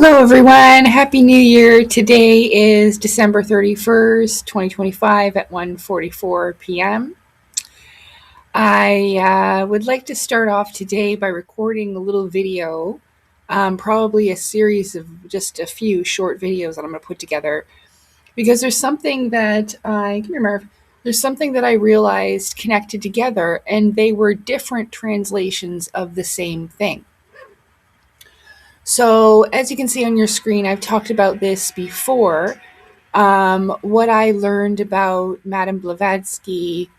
Hello, everyone. Happy New Year. Today is December 31st, 2025 at 1:44 p.m. I would like to start off today by recording a little video, probably a series of just a few short videos that I'm going to put together, because there's something that I realized connected together, and they were different translations of the same thing. So, as you can see on your screen, I've talked about this before. What I learned about Madame Blavatsky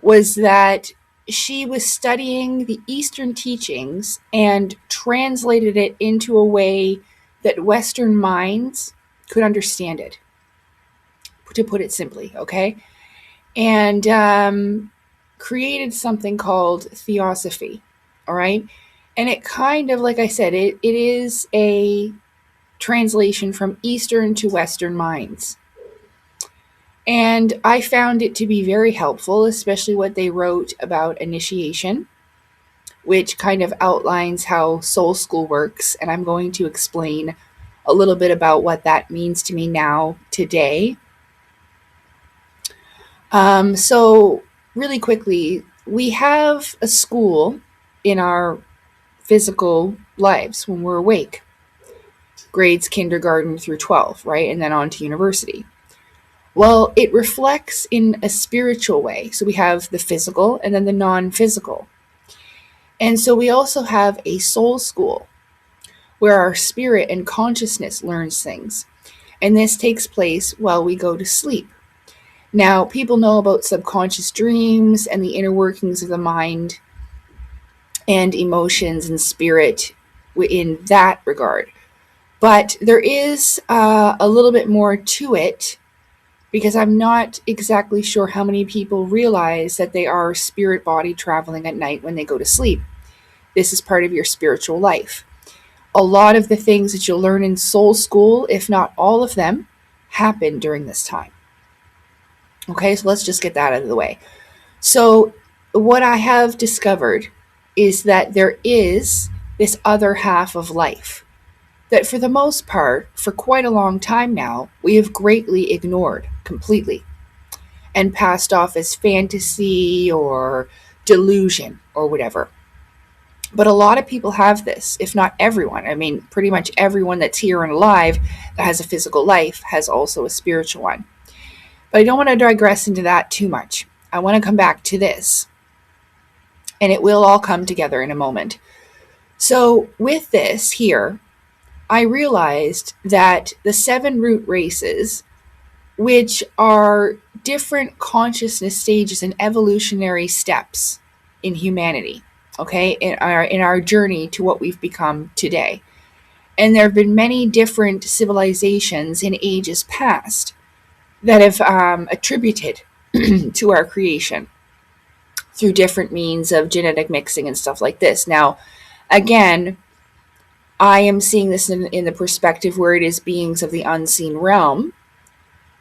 was that she was studying the Eastern teachings and translated it into a way that Western minds could understand it, to put it simply, okay? And created something called theosophy, all right? And it kind of, like I said, it is a translation from Eastern to Western minds. And I found it to be very helpful, especially what they wrote about initiation, which kind of outlines how soul school works. And I'm going to explain a little bit about what that means to me now, today. So really quickly, we have a school in our physical lives when we're awake. Grades kindergarten through 12, right? And then on to university. Well, it reflects in a spiritual way. So we have the physical and then the non-physical. And so we also have a soul school where our spirit and consciousness learns things. And this takes place while we go to sleep. Now, people know about subconscious dreams and the inner workings of the mind and emotions and spirit in that regard. But there is a little bit more to it, because I'm not exactly sure how many people realize that they are spirit body traveling at night when they go to sleep. This is part of your spiritual life. A lot of the things that you'll learn in soul school, if not all of them, happen during this time. Okay, so let's just get that out of the way. So what I have discovered is that there is this other half of life that, for the most part, for quite a long time now, we have greatly ignored completely and passed off as fantasy or delusion or whatever. But a lot of people have this, if not everyone. I mean, pretty much everyone that's here and alive that has a physical life has also a spiritual one. But I don't want to digress into that too much. I want to come back to this, and it will all come together in a moment. So with this here, I realized that the 7 root races, which are different consciousness stages and evolutionary steps in humanity, okay, in our journey to what we've become today. And there have been many different civilizations in ages past that have attributed to our creation through different means of genetic mixing and stuff like this. Now, again, I am seeing this in the perspective where it is beings of the unseen realm,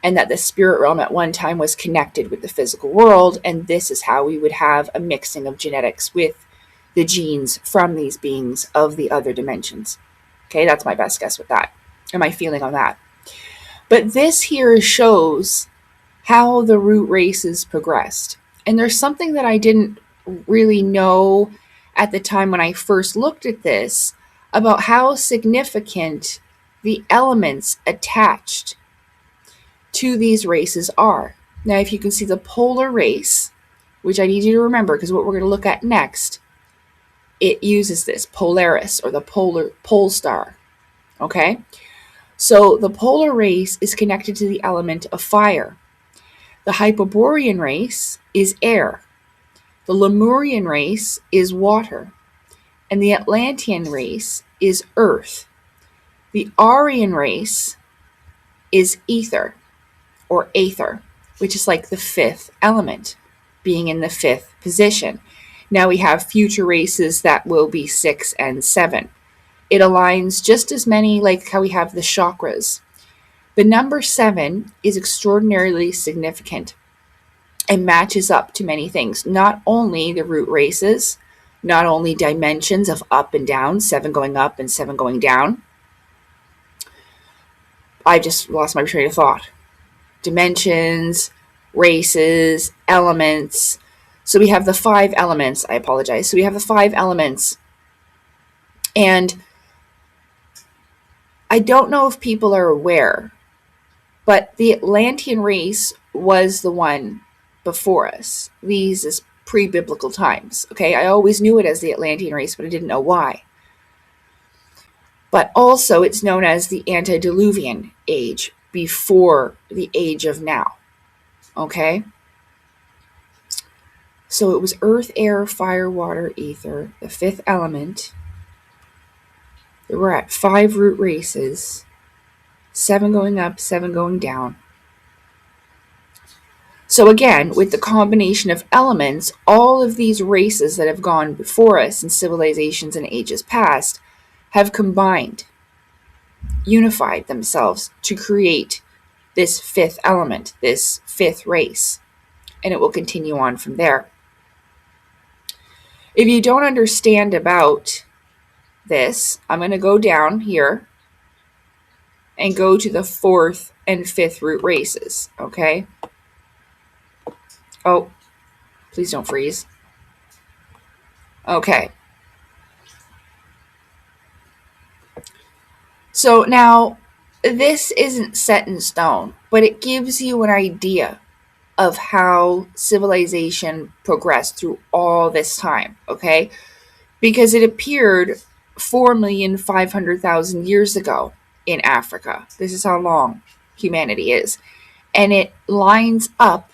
and that the spirit realm at one time was connected with the physical world, and this is how we would have a mixing of genetics with the genes from these beings of the other dimensions. Okay, that's my best guess with that, and my feeling on that. But this here shows how the root races progressed. And there's something that I didn't really know at the time when I first looked at this, about how significant the elements attached to these races are. Now, if you can see the polar race, which I need you to remember because what we're going to look at next, it uses this Polaris, or the pole star. Okay? So the polar race is connected to the element of fire. The Hyperborean race is air. The Lemurian race is water. And the Atlantean race is earth. The Aryan race is ether, or aether, which is like the 5th element, being in the 5th position. Now we have future races that will be 6 and 7. It aligns just as many, like how we have the chakras. The number 7 is extraordinarily significant and matches up to many things, not only the root races, not only dimensions of up and down, 7 going up and 7 going down, I just lost my train of thought. Dimensions, races, elements. So we have the 5 elements. I apologize. So we have the 5 elements. And I don't know if people are aware, but the Atlantean race was the one before us. These is pre-biblical times. Okay, I always knew it as the Atlantean race, but I didn't know why. But also it's known as the antediluvian age, before the age of now. Okay? So it was earth, air, fire, water, ether, the 5th element. There were at 5 root races, 7 going up, 7 going down. So again, with the combination of elements, all of these races that have gone before us in civilizations and ages past have combined, unified themselves to create this 5th element, this 5th race. And it will continue on from there. If you don't understand about this, I'm going to go down here and go to the 4th and 5th root races, okay? Oh, please don't freeze. Okay. So now, this isn't set in stone, but it gives you an idea of how civilization progressed through all this time, okay? Because it appeared 4,500,000 years ago in Africa. This is how long humanity is. And it lines up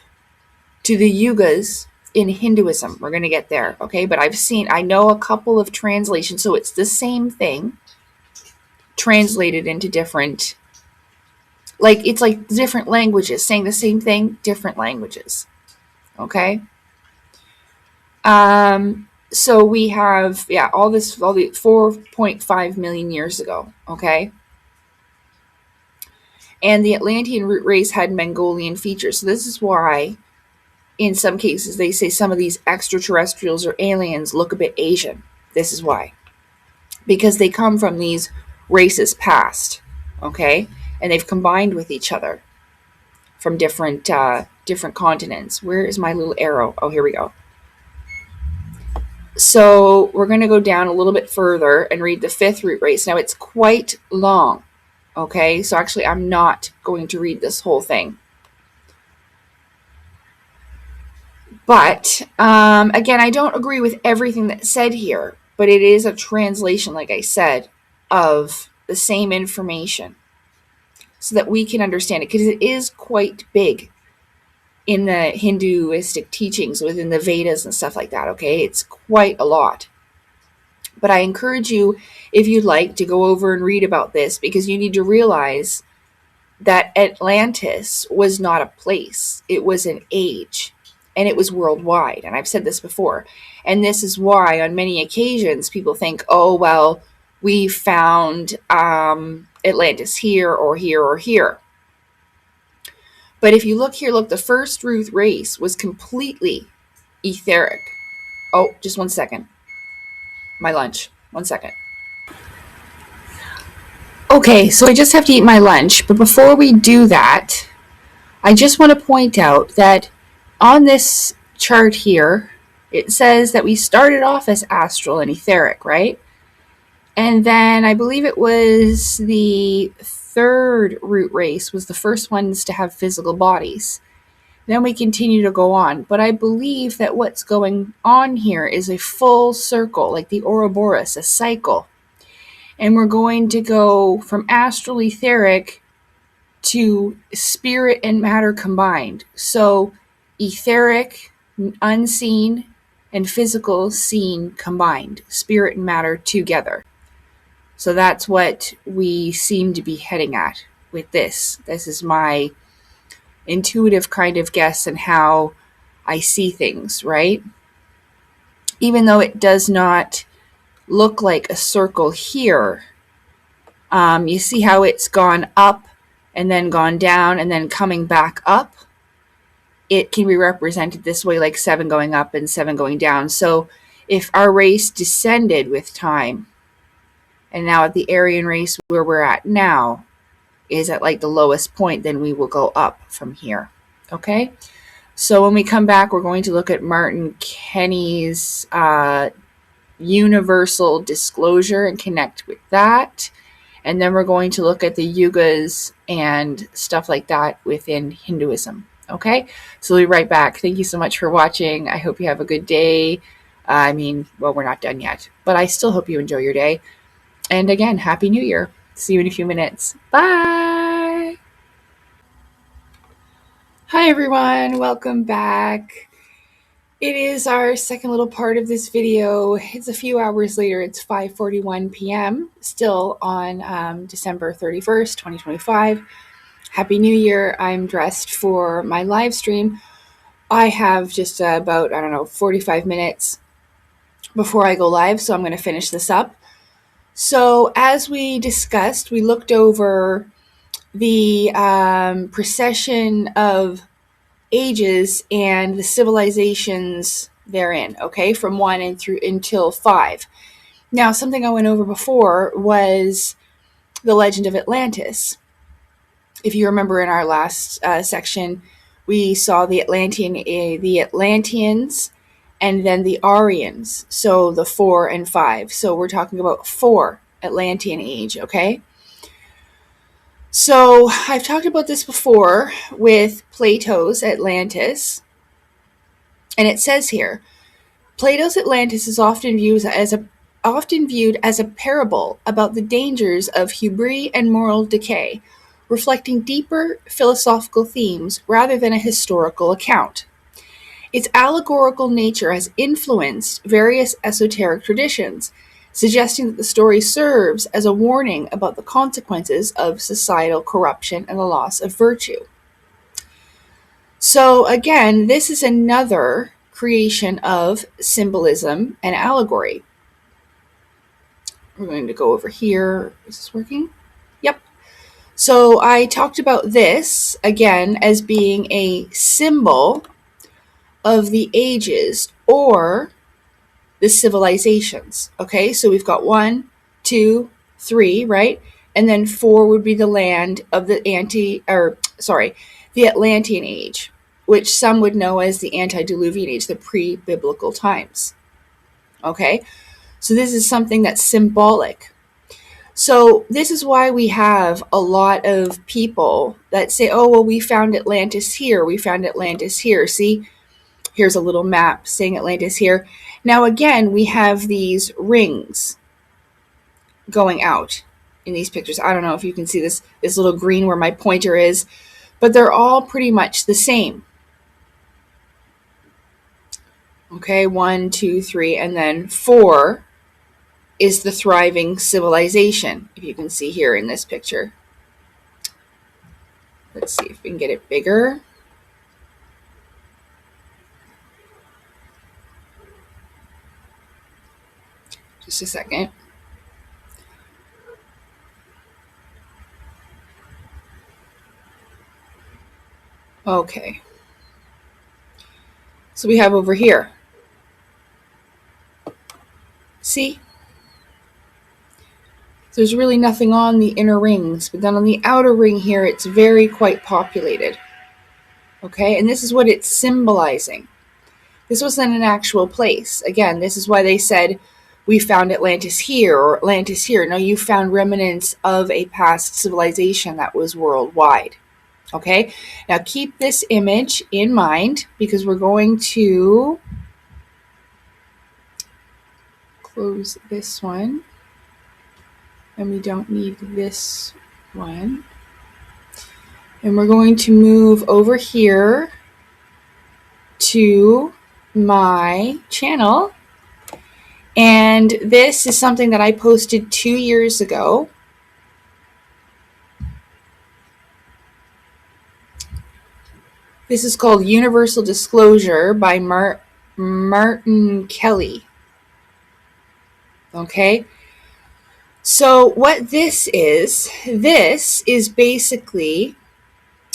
to the yugas in Hinduism. We're going to get there, okay? But I know a couple of translations, so it's the same thing translated into different, it's like different languages, saying the same thing, different languages, okay? So we have, all the 4.5 million years ago, okay? And the Atlantean root race had Mongolian features. So this is why, in some cases, they say some of these extraterrestrials or aliens look a bit Asian. This is why. Because they come from these races past, okay? And they've combined with each other from different continents. Where is my little arrow? Oh, here we go. So we're going to go down a little bit further and read the 5th root race. Now, it's quite long, okay? So actually, I'm not going to read this whole thing. But, again, I don't agree with everything that's said here, but it is a translation, like I said, of the same information so that we can understand it, because it is quite big in the Hinduistic teachings within the Vedas and stuff like that, okay? It's quite a lot. But I encourage you, if you'd like, to go over and read about this, because you need to realize that Atlantis was not a place. It was an age, and it was worldwide. And I've said this before. And this is why on many occasions people think, oh, well, we found Atlantis here or here or here. But if you look here, the first root race was completely etheric. Oh, just 1 second. My lunch. 1 second. Okay, so I just have to eat my lunch. But before we do that, I just want to point out that on this chart here, it says that we started off as astral and etheric, right? And then I believe it was the 3rd root race was the first ones to have physical bodies. Then we continue to go on. But I believe that what's going on here is a full circle, like the Ouroboros, a cycle. And we're going to go from astral etheric to spirit and matter combined. So etheric, unseen, and physical, seen, combined. Spirit and matter together. So that's what we seem to be heading at with this. This is my intuitive kind of guess and how I see things, right? Even though it does not look like a circle here, you see how it's gone up and then gone down and then coming back up? It can be represented this way, like 7 going up and 7 going down. So if our race descended with time, and now at the Aryan race where we're at now, is at like the lowest point, then we will go up from here. Okay? So when we come back, we're going to look at Martin Kenny's universal disclosure and connect with that. And then we're going to look at the yugas and stuff like that within Hinduism. Okay? So we'll be right back. Thank you so much for watching. I hope you have a good day. Well, we're not done yet, but I still hope you enjoy your day. And again, Happy New Year. See you in a few minutes. Bye. Hi, everyone. Welcome back. It is our second little part of this video. It's a few hours later. It's 5:41 p.m. still on December 31st, 2025. Happy New Year. I'm dressed for my live stream. I have just about, 45 minutes before I go live, so I'm going to finish this up. So as we discussed, we looked over the precession of ages and the civilizations therein, okay, from 1 and through until 5. Now, something I went over before was the legend of Atlantis. If you remember in our last section, we saw the Atlanteans and then the Aryans, so the 4 and 5. So we're talking about 4 Atlantean age, okay? So I've talked about this before with Plato's Atlantis, and it says here, Plato's Atlantis is often viewed as a parable about the dangers of hubris and moral decay, reflecting deeper philosophical themes rather than a historical account. Its allegorical nature has influenced various esoteric traditions, suggesting that the story serves as a warning about the consequences of societal corruption and the loss of virtue. So again, this is another creation of symbolism and allegory. We're going to go over here. Is this working? Yep. So I talked about this, again, as being a symbol of the ages or the civilizations. Okay, so we've got 1, 2, 3, right? And then 4 would be the land of the Atlantean age, which some would know as the antediluvian age, the pre-biblical times. Okay, so this is something that's symbolic. So this is why we have a lot of people that say, oh, well, we found Atlantis here. We found Atlantis here. See, here's a little map saying Atlantis here. Now, again, we have these rings going out in these pictures. I don't know if you can see this little green where my pointer is, but they're all pretty much the same. Okay, 1, 2, 3, and then 4 is the thriving civilization, if you can see here in this picture. Let's see if we can get it bigger. Just a second. Okay. So we have over here. See? There's really nothing on the inner rings, but then on the outer ring here, it's quite populated. Okay, and this is what it's symbolizing. This wasn't an actual place. Again, this is why they said, we found Atlantis here or Atlantis here. No, you found remnants of a past civilization that was worldwide. Okay, now keep this image in mind because we're going to close this one. And we don't need this one. And we're going to move over here to my channel. And this is something that I posted 2 years ago. This is called Universal Disclosure by Martin Kelly. Okay. So what this is basically,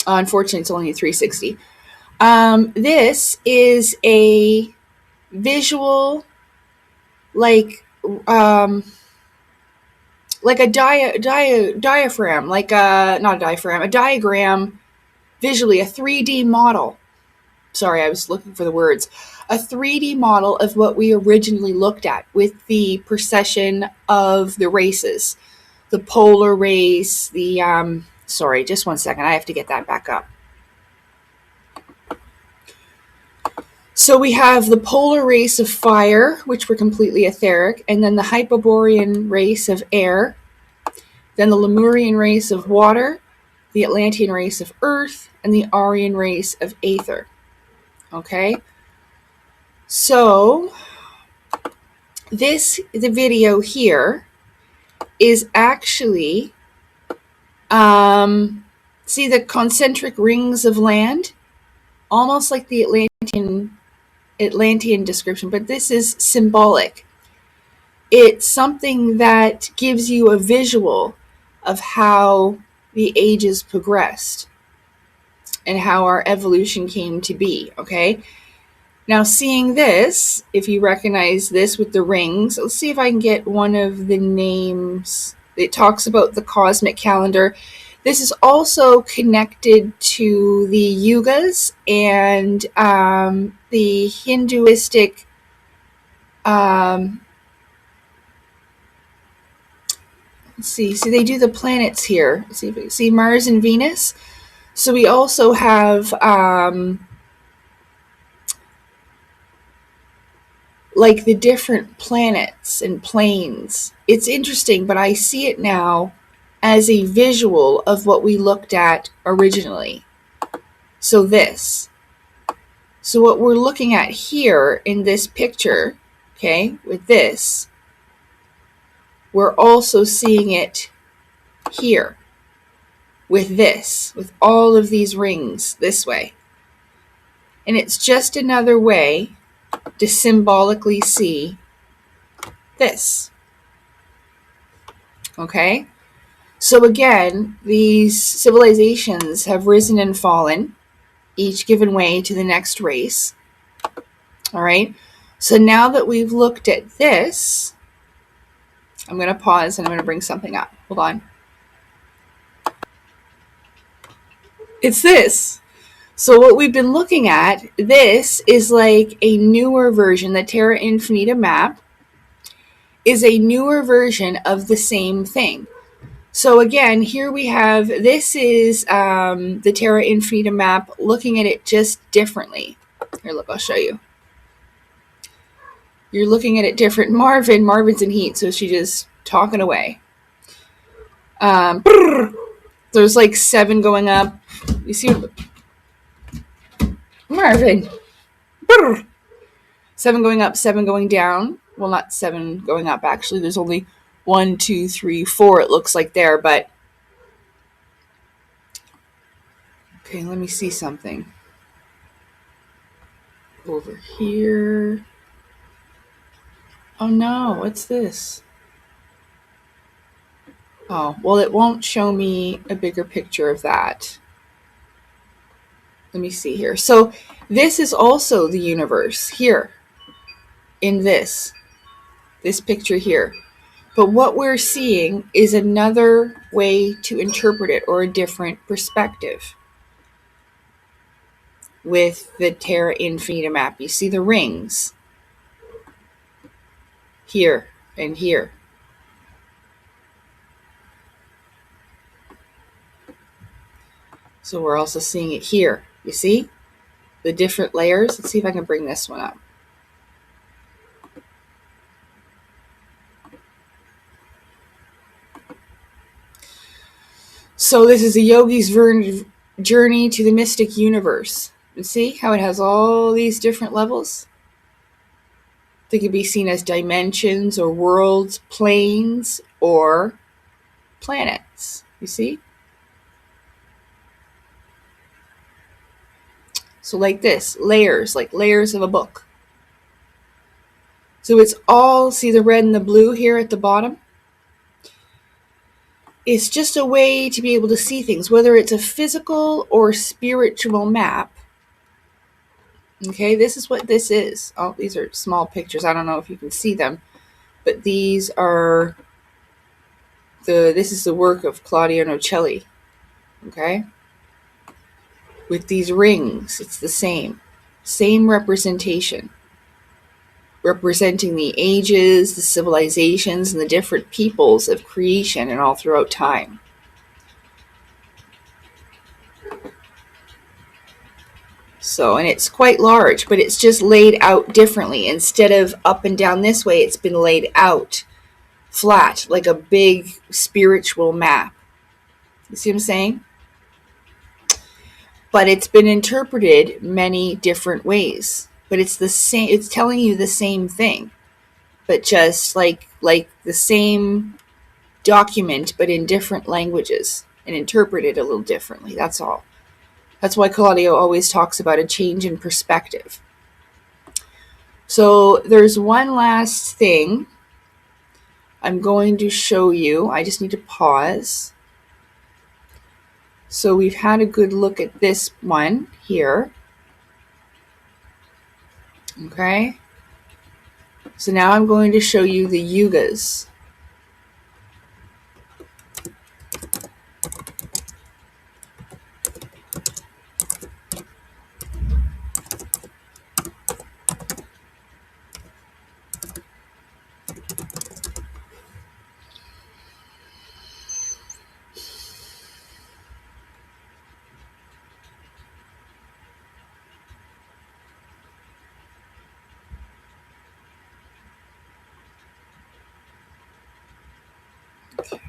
unfortunately it's only a 360. This is a visual, like like a diaphragm, like a, not a diaphragm, a diagram, visually, a 3D model. Sorry, I was looking for the words. A 3D model of what we originally looked at with the precession of the races. The polar race, sorry, just one second. I have to get that back up. So we have the polar race of fire, which were completely etheric, and then the Hyperborean race of air, then the Lemurian race of water, the Atlantean race of earth, and the Aryan race of aether. Okay? So the video here is actually, see the concentric rings of land? Almost like the Atlantean description, but this is symbolic. It's something that gives you a visual of how the ages progressed and how our evolution came to be, okay? Now, seeing this, if you recognize this with the rings, let's see if I can get one of the names. It talks about the cosmic calendar. This is also connected to the yugas and the Hinduistic let's see, they do the planets here. See Mars and Venus? So we also have like the different planets and planes. It's interesting, but I see it now as a visual of what we looked at originally. So what we're looking at here in this picture, okay, with this, we're also seeing it here with this, with all of these rings this way. And it's just another way to symbolically see this. Okay? So again, these civilizations have risen and fallen, each given way to the next race. All right? So now that we've looked at this, I'm going to pause and I'm going to bring something up. Hold on. It's this. So what we've been looking at, this is like a newer version. The Terra Infinita map is a newer version of the same thing. So again, here we have, this is the Terra Infinita map, looking at it just differently. Here, look, I'll show you. You're looking at it different. Marvin's in heat, so she just talking away. There's like 7 going up. You see, Marvin. 7 going up, 7 going down. Well, not 7 going up, actually. There's only 1, 2, 3, 4, it looks like there, but okay, let me see something. Over here. Oh no, what's this? Oh, well, it won't show me a bigger picture of that. Let me see here. So this is also the universe here in this picture here. But what we're seeing is another way to interpret it, or a different perspective. With the Terra Infinita map, you see the rings here and here. So we're also seeing it here. You see the different layers? Let's see if I can bring this one up. So this is a yogi's journey to the mystic universe. You see how it has all these different levels? They could be seen as dimensions or worlds, planes, or planets. You see? So like this, layers, like layers of a book. So it's all, see the red and the blue here at the bottom? It's just a way to be able to see things, whether it's a physical or spiritual map. Okay, this is what this is. Oh, these are small pictures. I don't know if you can see them, but these are this is the work of Claudio Nocelli. Okay? With these rings, it's the same representation, representing the ages, the civilizations, and the different peoples of creation and all throughout time. So, and it's quite large, but it's just laid out differently. Instead of up and down this way, it's been laid out flat, like a big spiritual map. You see what I'm saying? But it's been interpreted many different ways. But it's the same, it's telling you the same thing, but just like the same document, but in different languages and interpreted a little differently. That's all. That's why Claudio always talks about a change in perspective. So there's one last thing I'm going to show you. I just need to pause. So we've had a good look at this one here. Okay. So now I'm going to show you the yugas. Okay.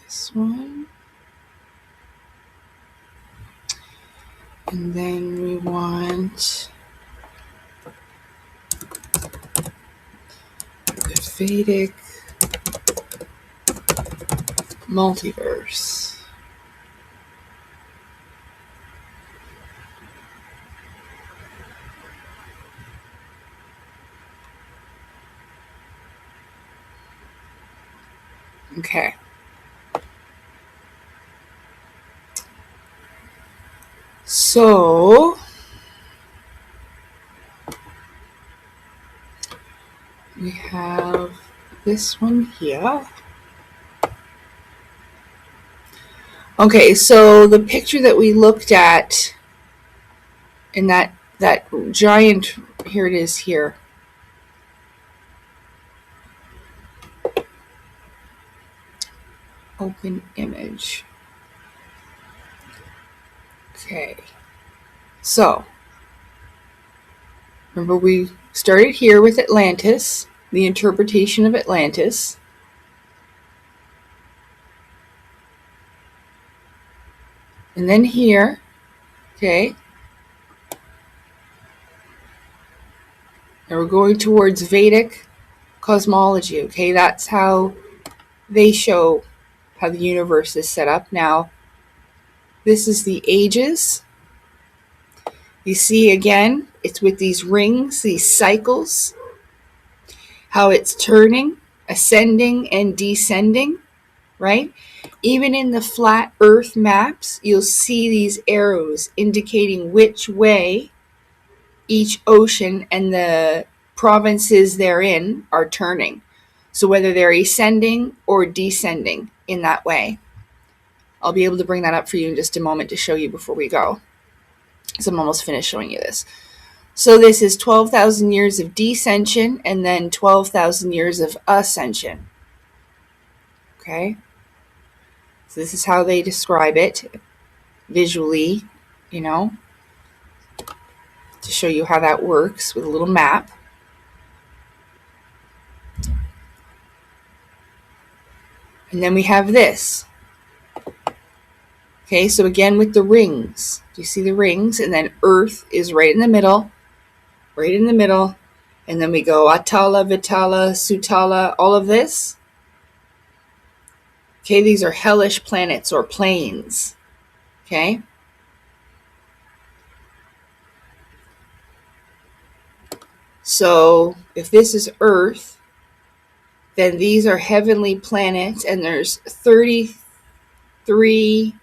This one. And then we want the Vedic Multiverse. Okay. So we have this one here. Okay, so the picture that we looked at in that giant, here it is here. Open image. Okay. So, remember we started here with Atlantis, the interpretation of Atlantis. And then here, okay, and we're going towards Vedic Cosmology, okay? That's how they show how the universe is set up. Now, this is the ages. You see again, it's with these rings, these cycles, how it's turning, ascending and descending, right? Even in the flat earth maps, you'll see these arrows indicating which way each ocean and the provinces therein are turning. So whether they're ascending or descending in that way. I'll be able to bring that up for you in just a moment to show you before we go. So I'm almost finished showing you this. So this is 12,000 years of descension and then 12,000 years of ascension. Okay? So this is how they describe it visually, you know, to show you how that works with a little map. And then we have this. Okay, so again with the rings. Do you see the rings? And then Earth is right in the middle. Right in the middle. And then we go Atala, Vitala, Sutala, all of this. Okay, these are hellish planets or planes. Okay? So if this is Earth, then these are heavenly planets, and there's 33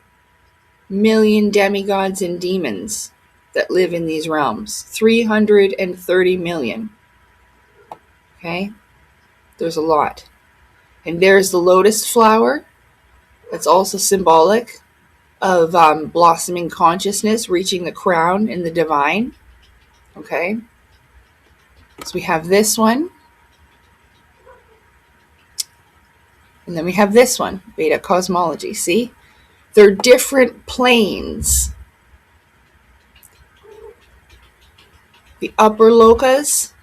million demigods and demons that live in these realms. 330 million. Okay? There's a lot. And there's the lotus flower. That's also symbolic of blossoming consciousness, reaching the crown in the divine. Okay. So we have this one. And then we have this one, Vedic Cosmology. See? They're different planes. The upper lokas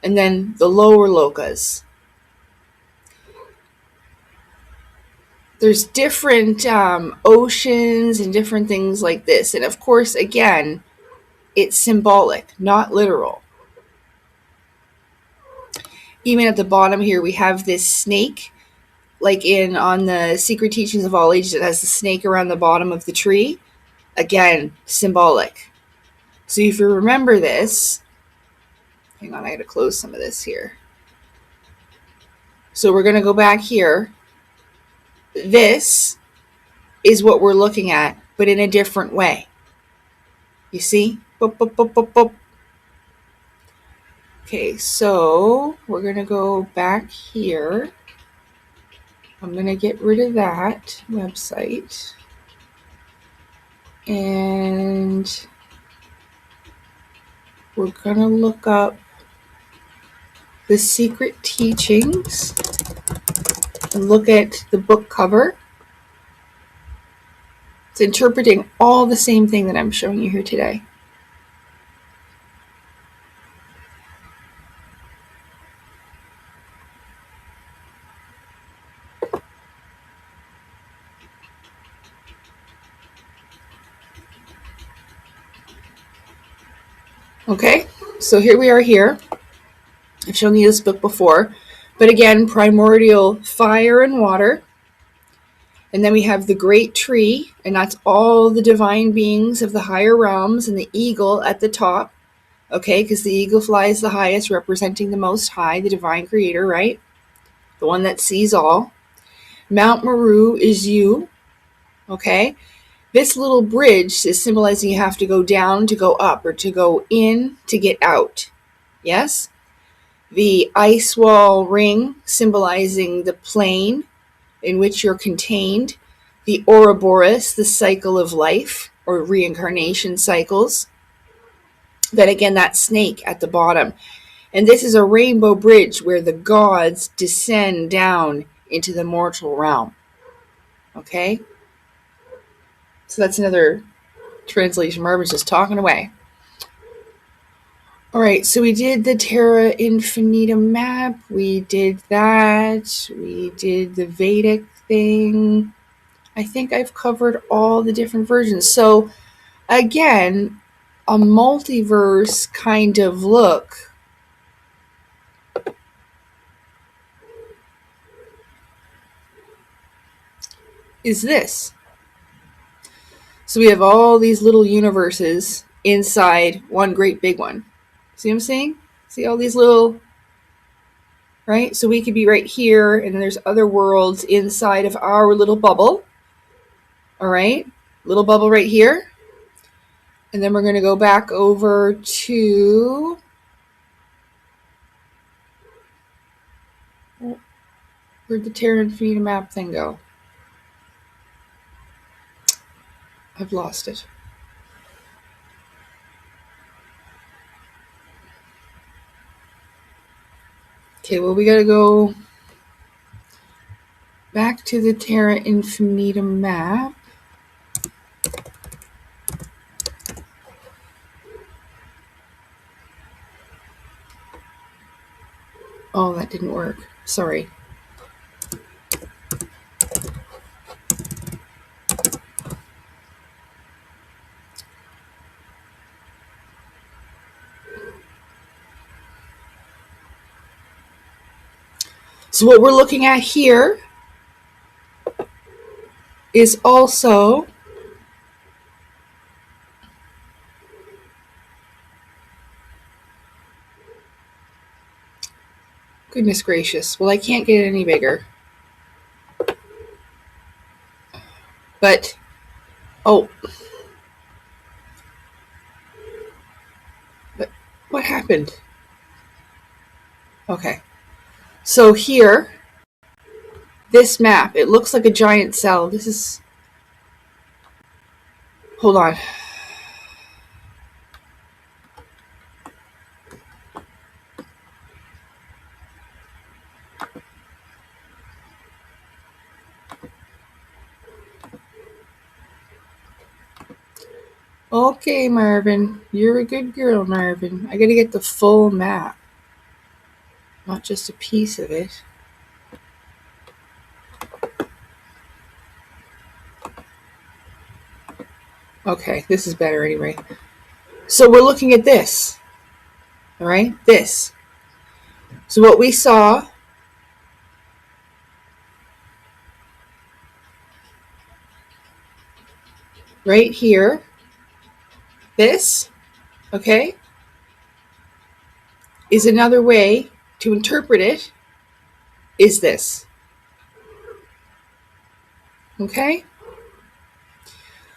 and then the lower lokas. There's different oceans and different things like this. And of course, again, it's symbolic, not literal. Even at the bottom here, we have this snake, like on the Secret Teachings of All Ages, it has the snake around the bottom of the tree. Again, symbolic. So if you remember this, hang on, I gotta close some of this here. So we're gonna go back here. This is what we're looking at, but in a different way. You see? Boop, boop, boop, boop, boop. Okay, so we're going to go back here. I'm going to get rid of that website. And we're going to look up the Secret Teachings and look at the book cover. It's interpreting all the same thing that I'm showing you here today. Okay, so here we are here. I've shown you this book before. But again, primordial fire and water. And then we have the great tree, and that's all the divine beings of the higher realms, and the eagle at the top. Okay, because the eagle flies the highest, representing the Most High, the divine creator, right? The one that sees all. Mount Meru is you. Okay, this little bridge is symbolizing you have to go down to go up, or to go in to get out. Yes? The ice wall ring symbolizing the plane in which you're contained. The Ouroboros, the cycle of life or reincarnation cycles. Then again, that snake at the bottom. And this is a rainbow bridge where the gods descend down into the mortal realm. Okay? So that's another translation. Marvin's just talking away. All right, so we did the Terra Infinitum map. We did that. We did the Vedic thing. I think I've covered all the different versions. So again, a multiverse kind of look is this. So we have all these little universes inside one great big one. See what I'm saying? See all these little, right? So we could be right here, and then there's other worlds inside of our little bubble. All right? Little bubble right here. And then we're going to go back over to, where'd the Terra Infinitum map thing go? I've lost it. Okay, well, we got to go back to the Terra Infinitum map. Oh, that didn't work. Sorry. So what we're looking at here is also goodness gracious. Well, I can't get it any bigger. But, oh. But what happened? Okay. So here, this map, it looks like a giant cell. This is, hold on. Okay, Marvin. You're a good girl, Marvin. I gotta get the full map, not just a piece of it. Okay, this is better anyway. So we're looking at this. All right, this. So what we saw right here, this, okay, is another way to interpret it, is this. Okay?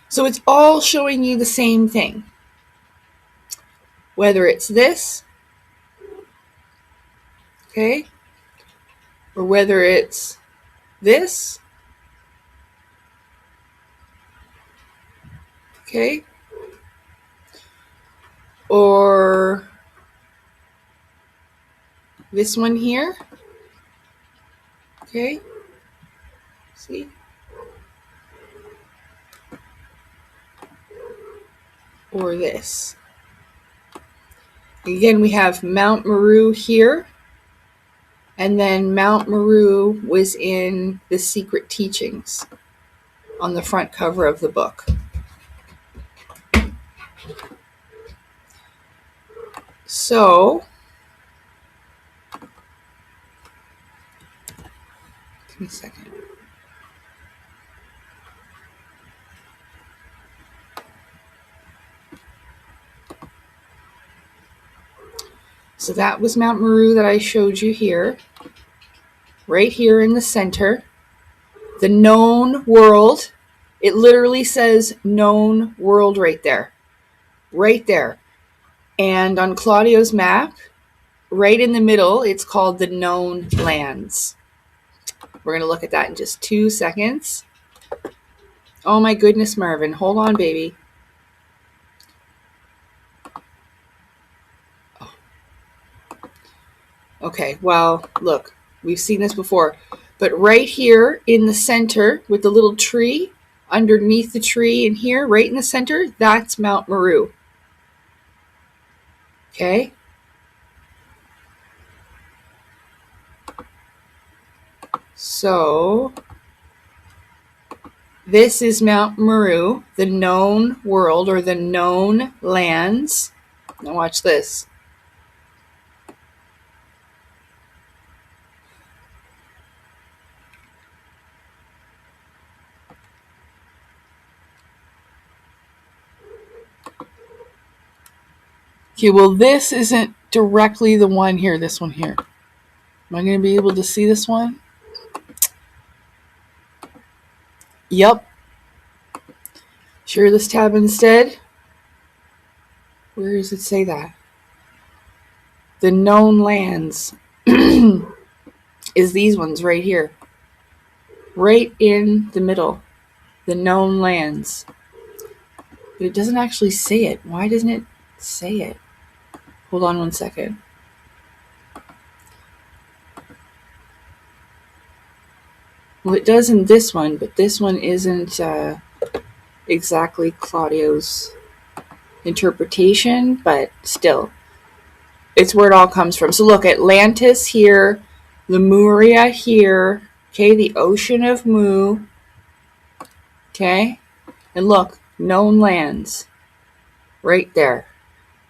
So it's all showing you the same thing. Whether it's this, okay, or whether it's this, okay, or this one here, okay, see, or this. Again, we have Mount Meru here, and then Mount Meru was in the Secret Teachings on the front cover of the book. So, give me a second. So that was Mount Meru that I showed you here, right here in the center. The known world, it literally says known world right there. Right there. And on Claudio's map, right in the middle, it's called the known lands. We're going to look at that in just 2 seconds. Oh my goodness, Marvin. Hold on, baby. Oh. Okay, well, look, we've seen this before. But right here in the center with the little tree, underneath the tree in here, right in the center, that's Mount Meru. Okay? So, this is Mount Meru, the known world or the known lands. Now watch this. Okay, well, this isn't directly the one here, this one here. Am I going to be able to see this one? Yep. Share this tab instead. Where does it say that? The known lands is these ones right here. Right in the middle. The known lands. But it doesn't actually say it. Why doesn't it say it? Hold on 1 second. Well, it does in this one, but this one isn't exactly Claudio's interpretation, but still, it's where it all comes from. So look, Atlantis here, Lemuria here, okay, the Ocean of Mu, okay, and look, known lands, right there.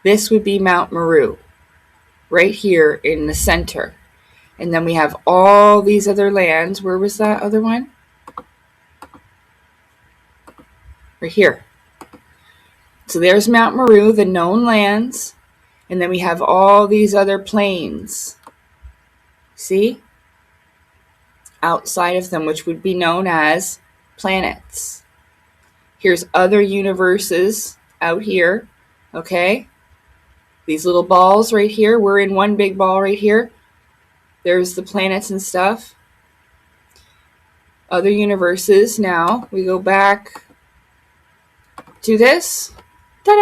This would be Mount Meru, right here in the center. And then we have all these other lands. Where was that other one? Right here. So there's Mount Meru, the known lands. And then we have all these other planes. See? Outside of them, which would be known as planets. Here's other universes out here. Okay? These little balls right here. We're in one big ball right here. There's the planets and stuff. other universes now. We go back to this. Ta-da!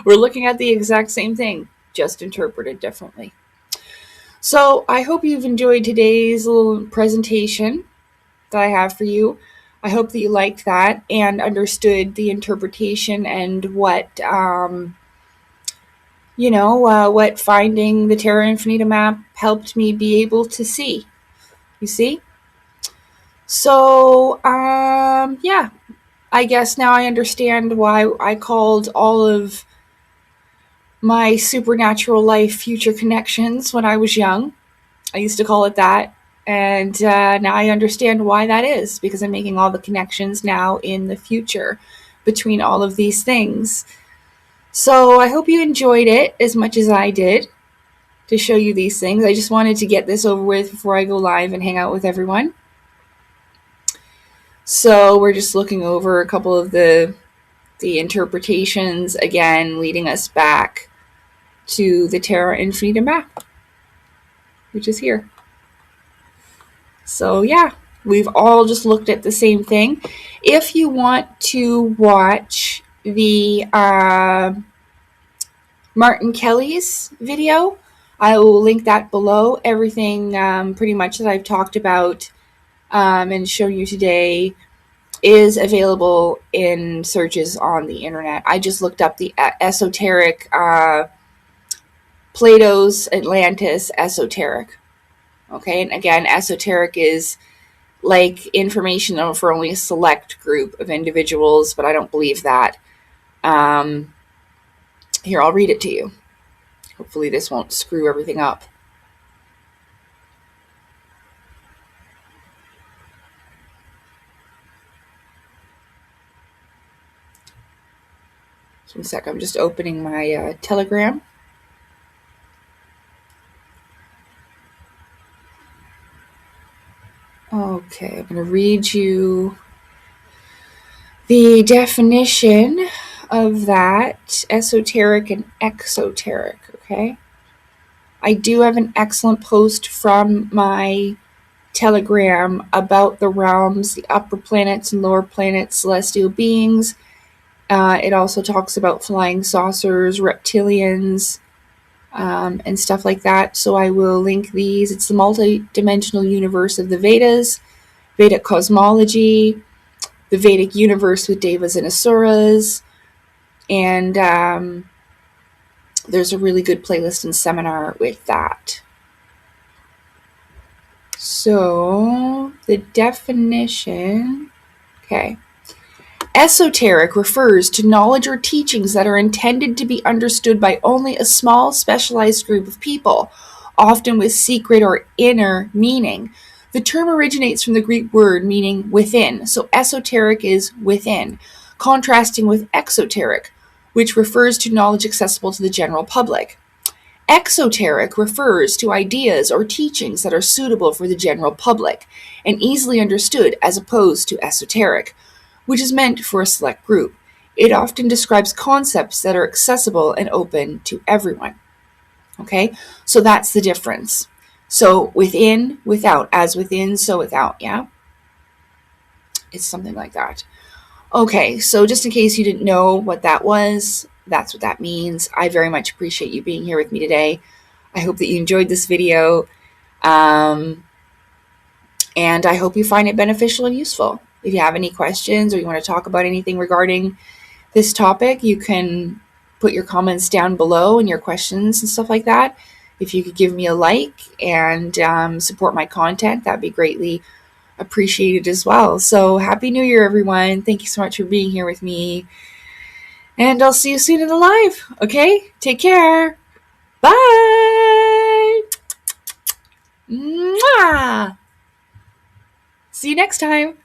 We're looking at the exact same thing, just interpreted differently. So I hope you've enjoyed today's little presentation that I have for you. I hope that you liked that and understood the interpretation and what what finding the Terra Infinita map helped me be able to see. You see? So, yeah, I guess now I understand why I called all of my supernatural life future connections when I was young. I used to call it that. And now I understand why that is, because I'm making all the connections now in the future between all of these things. So I hope you enjoyed it as much as I did to show you these things. I just wanted to get this over with before I go live and hang out with everyone. So we're just looking over a couple of the interpretations, again, leading us back to the Terra Infinita map, which is here. So yeah, we've all just looked at the same thing. If you want to watch the Martin Kelly's video, I will link that below. Everything pretty much that I've talked about and shown you today is available in searches on the internet. I just looked up the esoteric Plato's Atlantis esoteric. Okay, and again, esoteric is like information for only a select group of individuals, but I don't believe that. Here, I'll read it to you. Hopefully this won't screw everything up. So 1 sec, I'm just opening my Telegram. Okay, I'm going to read you the definition of that esoteric and exoteric, okay? I do have an excellent post from my Telegram about the realms, the upper planets and lower planets, celestial beings. It also talks about flying saucers, reptilians, and stuff like that. So I will link these. It's the Multidimensional Universe of the Vedas, Vedic Cosmology, the Vedic Universe with Devas and Asuras, and there's a really good playlist and seminar with that. So the definition, okay. Esoteric refers to knowledge or teachings that are intended to be understood by only a small specialized group of people, often with secret or inner meaning. The term originates from the Greek word meaning within, so esoteric is within, contrasting with exoteric, which refers to knowledge accessible to the general public. Exoteric refers to ideas or teachings that are suitable for the general public and easily understood, as opposed to esoteric, which is meant for a select group. It often describes concepts that are accessible and open to everyone. Okay, so that's the difference. So within, without, as within, so without, yeah? It's something like that. Okay, so just in case you didn't know what that was, that's what that means. I very much appreciate you being here with me today. I hope that you enjoyed this video, and I hope you find it beneficial and useful. If you have any questions or you want to talk about anything regarding this topic, you can put your comments down below and your questions and stuff like that. If you could give me a like and support my content, that'd be greatly appreciated as well. So Happy New Year, everyone. Thank you so much for being here with me. And I'll see you soon in the live. Okay? Take care. Bye. Mwah. See you next time.